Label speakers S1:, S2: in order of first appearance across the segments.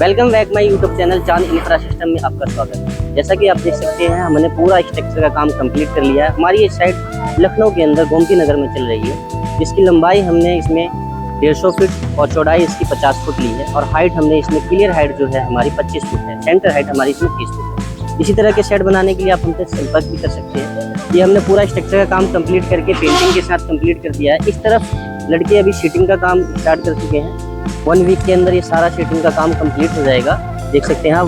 S1: Welcome back my YouTube channel चांद infra system में आपका स्वागत है। जैसा कि आप देख सकते हैं, हमने पूरा स्ट्रक्चर का काम कंप्लीट कर लिया है। हमारी ये साइट लखनऊ के अंदर गोमती नगर में चल रही है। इसकी लंबाई हमने इसमें 150 फीट और चौड़ाई इसकी 50 फुट ली है और हाइट हमने इसमें क्लियर हाइट जो है हमारी 25 फुट है। सेंटर हाइट हमारी इसमें 30 फुट है। इसी तरह के सेट बनाने के लिए आप हमसे संपर्क भी कर सकते हैं। ये हमने पूरा स्ट्रक्चर का काम कंप्लीट करके पेंटिंग के साथ कंप्लीट कर दिया है। इस तरफ लड़के अभी सीटिंग का काम स्टार्ट कर चुके हैं। 1 वीक के अंदर ये सारा शीटिंग का काम कंप्लीट हो जाएगा। देख सकते हैं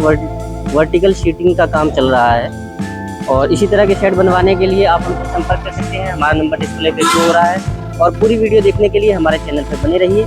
S1: वर्टिकल शीटिंग का काम चल रहा है। और इसी तरह के सेट बनवाने के लिए आप हमसे संपर्क कर सकते हैं। हमारा नंबर डिस्प्ले पे शो हो रहा है। और पूरी वीडियो देखने के लिए हमारे चैनल पर बने रहिए।